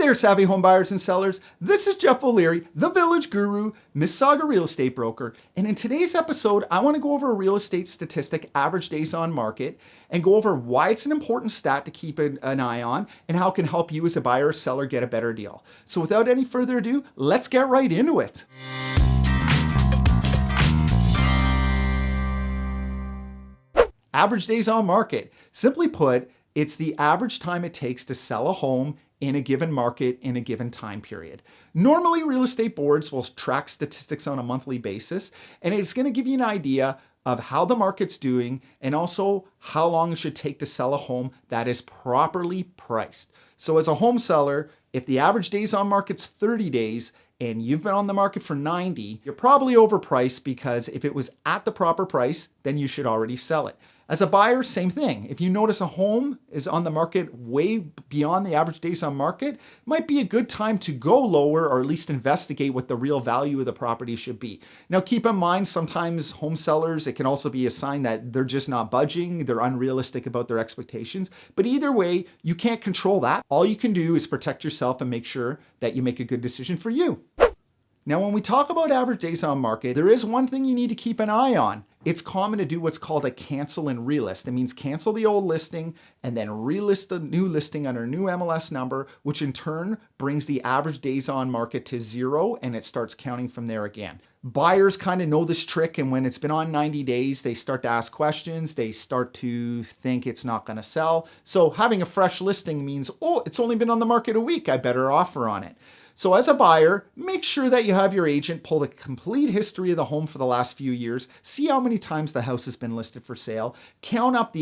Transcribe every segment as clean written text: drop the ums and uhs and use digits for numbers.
there, savvy home buyers and sellers. This is Jeff O'Leary, the Village Guru, Mississauga real estate broker. And in today's episode, I want to go over a real estate statistic, average days on market, and go over why it's an important stat to keep an eye on and how it can help you as a buyer or seller get a better deal. So without any further ado, let's get right into it. Average days on market. Simply put, it's the average time it takes to sell a home in a given market in a given time period. Normally, real estate boards will track statistics on a monthly basis, and it's going to give you an idea of how the market's doing and also how long it should take to sell a home that is properly priced. So as a home seller, if the average days on market's 30 days and you've been on the market for 90, you're probably overpriced, because if it was at the proper price, then you should already sell it. As a buyer, same thing. If you notice a home is on the market way beyond the average days on market, it might be a good time to go lower or at least investigate what the real value of the property should be. Now, keep in mind, sometimes home sellers, it can also be a sign that they're just not budging, they're unrealistic about their expectations. But either way, you can't control that. All you can do is protect yourself and make sure that you make a good decision for you. Now, when we talk about average days on market, there is one thing you need to keep an eye on. It's common to do what's called a cancel and relist. It means cancel the old listing and then relist the new listing under a new MLS number, which in turn brings the average days on market to 0, and it starts counting from there again. Buyers kind of know this trick, and when it's been on 90 days, they start to ask questions. They start to think it's not going to sell. So having a fresh listing means, oh, it's only been on the market a week, I better offer on it. So as a buyer, make sure that you have your agent pull the complete history of the home for the last few years, see how many times the house has been listed for sale, count up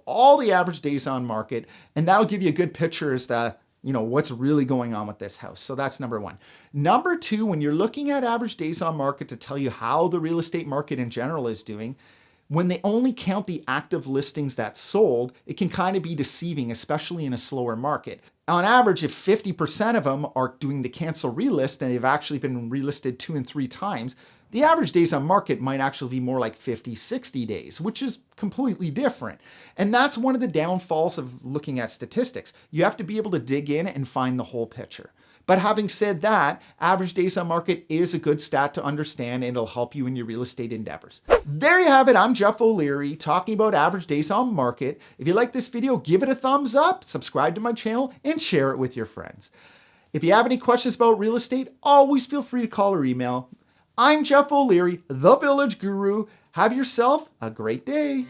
all the average days on market, and that'll give you a good picture as to, what's really going on with this house. So that's number one. Number two, when you're looking at average days on market to tell you how the real estate market in general is doing, when they only count the active listings that sold, it can kind of be deceiving, especially in a slower market. On average, if 50% of them are doing the cancel relist and they've actually been relisted 2 and 3 times, the average days on market might actually be more like 50, 60 days, which is completely different. And that's one of the downfalls of looking at statistics. You have to be able to dig in and find the whole picture. But having said that, average days on market is a good stat to understand, and it'll help you in your real estate endeavors. There you have it. I'm Jeff O'Leary talking about average days on market. If you like this video, give it a thumbs up, subscribe to my channel, and share it with your friends. If you have any questions about real estate, always feel free to call or email. I'm Jeff O'Leary, the Village Guru. Have yourself a great day.